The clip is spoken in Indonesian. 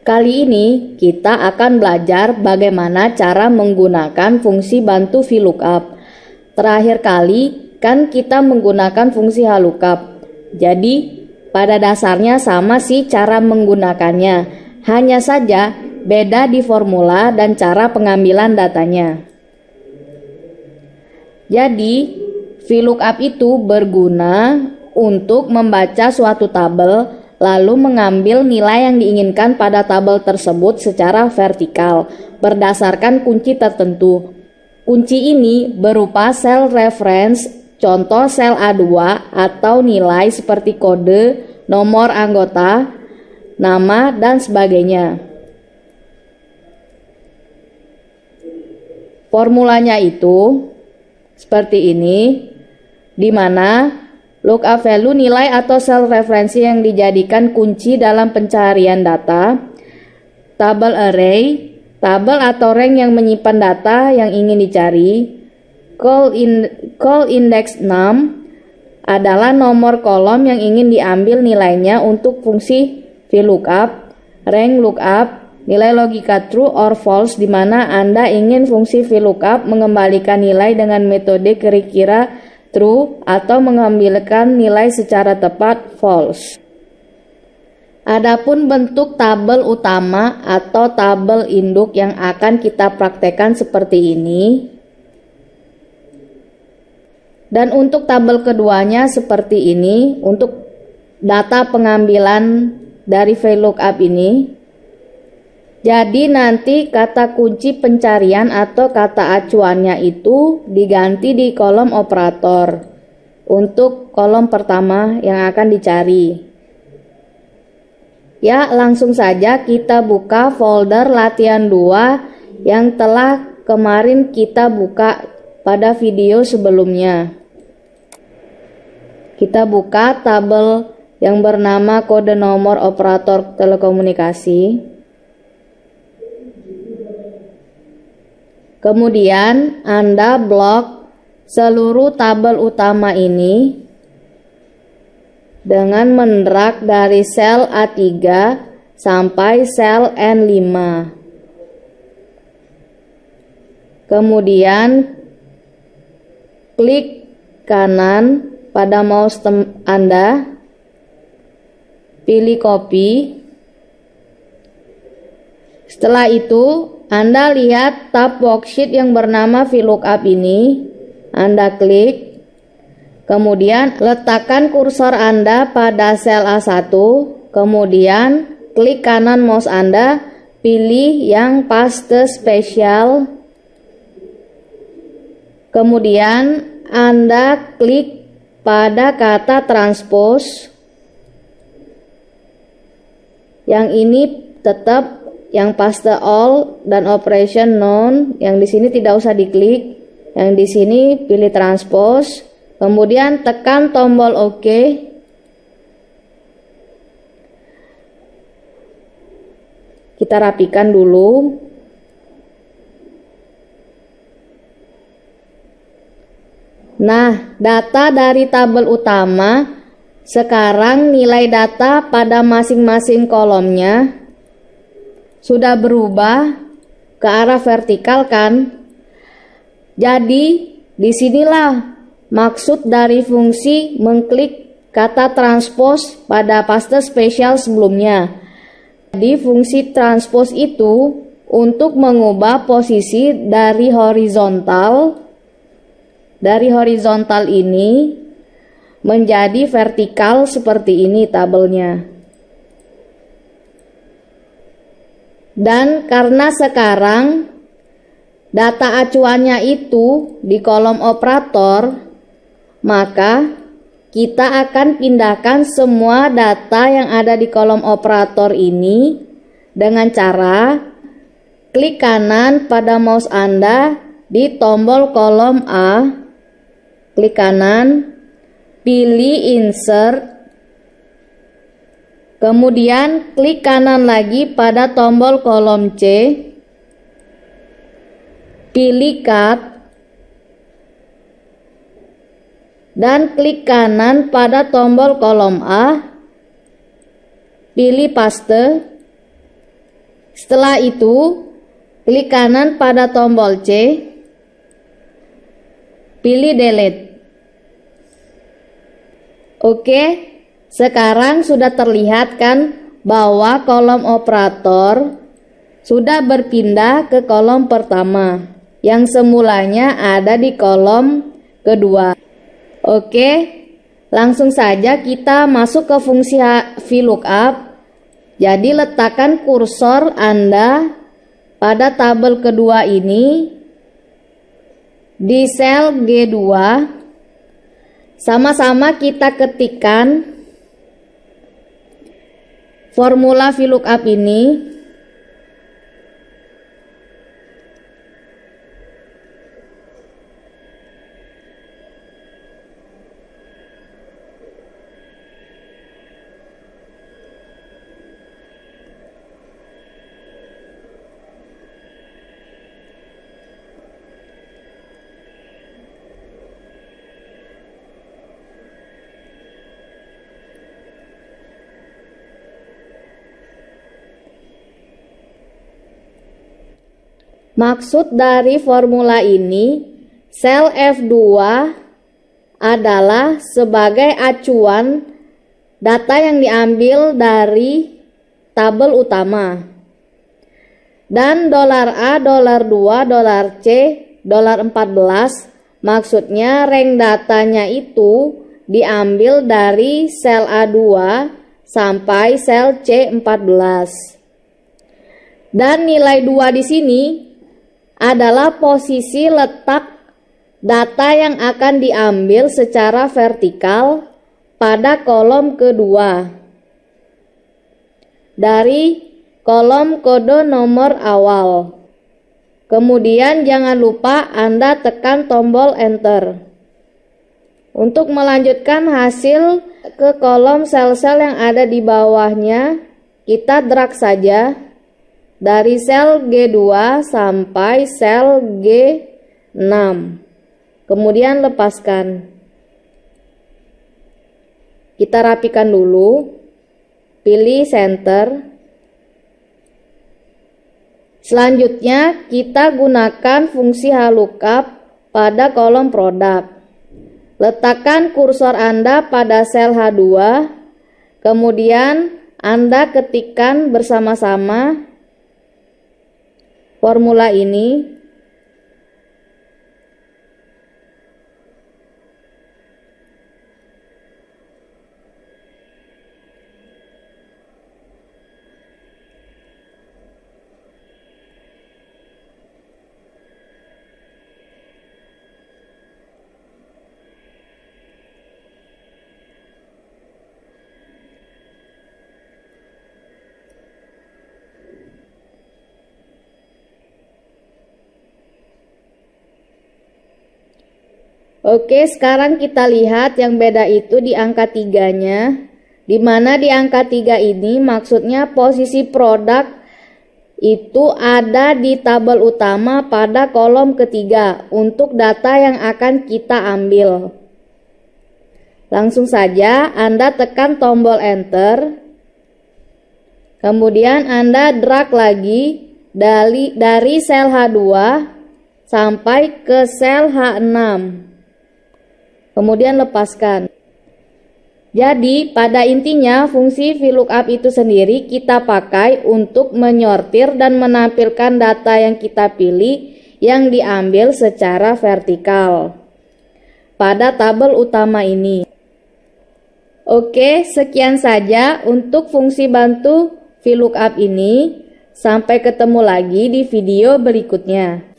Kali ini kita akan belajar bagaimana cara menggunakan fungsi bantu VLOOKUP. Terakhir kali kan kita menggunakan fungsi HLOOKUP. Jadi pada dasarnya sama sih cara menggunakannya. Hanya saja beda di formula dan cara pengambilan datanya. Jadi VLOOKUP itu berguna untuk membaca suatu tabel lalu mengambil nilai yang diinginkan pada tabel tersebut secara vertikal berdasarkan kunci tertentu. Kunci ini berupa sel reference, contoh sel A2 atau nilai seperti kode, nomor anggota, nama, dan sebagainya. Formulanya itu seperti ini, di mana lookup value nilai atau sel referensi yang dijadikan kunci dalam pencarian data, tabel array, tabel atau rank yang menyimpan data yang ingin dicari, call index num adalah nomor kolom yang ingin diambil nilainya untuk fungsi VLOOKUP, rank lookup, nilai logika true or false di mana Anda ingin fungsi VLOOKUP mengembalikan nilai dengan metode kira-kira true atau mengambilkan nilai secara tepat false. Adapun bentuk tabel utama atau tabel induk yang akan kita praktekkan seperti ini. Dan untuk tabel keduanya seperti ini untuk data pengambilan dari VLOOKUP ini. Jadi nanti kata kunci pencarian atau kata acuannya itu diganti di kolom operator untuk kolom pertama yang akan dicari. Ya, langsung saja kita buka folder latihan 2 yang telah kemarin kita buka pada video sebelumnya. Kita buka tabel yang bernama kode nomor operator telekomunikasi. Kemudian Anda blok seluruh tabel utama ini dengan mendrag dari sel A3 sampai sel N5. Kemudian klik kanan pada mouse Anda, pilih copy. Setelah itu Anda lihat tab worksheet yang bernama VLOOKUP ini, Anda klik, kemudian letakkan kursor Anda pada sel A1, kemudian klik kanan mouse Anda, pilih yang paste spesial, kemudian Anda klik pada kata transpose, yang ini tetap yang paste all dan operation none, yang di sini tidak usah diklik, yang di sini pilih transpose, kemudian tekan tombol OK. Kita rapikan dulu. Nah, data dari tabel utama sekarang nilai data pada masing-masing kolomnya sudah berubah ke arah vertikal kan? Jadi disinilah maksud dari fungsi mengklik kata transpose pada paste spesial sebelumnya. Jadi fungsi transpose itu untuk mengubah posisi dari horizontal ini menjadi vertikal seperti ini tabelnya. Dan karena sekarang data acuannya itu di kolom operator, maka kita akan pindahkan semua data yang ada di kolom operator ini dengan cara klik kanan pada mouse Anda di tombol kolom A, klik kanan, pilih insert, kemudian klik kanan lagi pada tombol kolom C, pilih cut, dan klik kanan pada tombol kolom A, pilih paste, Setelah itu, klik kanan pada tombol C, pilih delete. Oke, sekarang sudah terlihat kan bahwa kolom operator sudah berpindah ke kolom pertama yang semulanya ada di kolom kedua. Oke, langsung saja kita masuk ke fungsi VLOOKUP. Jadi letakkan kursor Anda pada tabel kedua ini di sel G2. Sama-sama kita ketikkan formula VLOOKUP ini. Maksud dari formula ini, sel F2 adalah sebagai acuan data yang diambil dari tabel utama. Dan $A, $2, $C, $14 maksudnya rank datanya itu diambil dari sel A2 sampai sel C14. Dan nilai 2 di sini adalah posisi letak data yang akan diambil secara vertikal pada kolom kedua dari kolom kode nomor awal. Kemudian jangan lupa Anda tekan tombol enter. Untuk melanjutkan hasil ke kolom sel-sel yang ada di bawahnya, kita drag saja dari sel G2 sampai sel G6. Kemudian lepaskan. Kita rapikan dulu. Pilih center. Selanjutnya kita gunakan fungsi VLOOKUP pada kolom produk. Letakkan kursor Anda pada sel H2. Kemudian Anda ketikkan bersama-sama formula ini. Oke, sekarang kita lihat yang beda itu di angka 3-nya. Di mana di angka 3 ini maksudnya posisi produk itu ada di tabel utama pada kolom ketiga untuk data yang akan kita ambil. Langsung saja Anda tekan tombol enter. Kemudian Anda drag lagi dari sel H2 sampai ke sel H6. Kemudian lepaskan. Jadi pada intinya fungsi VLOOKUP itu sendiri kita pakai untuk menyortir dan menampilkan data yang kita pilih yang diambil secara vertikal pada tabel utama ini. Oke, sekian saja untuk fungsi bantu VLOOKUP ini. Sampai ketemu lagi di video berikutnya.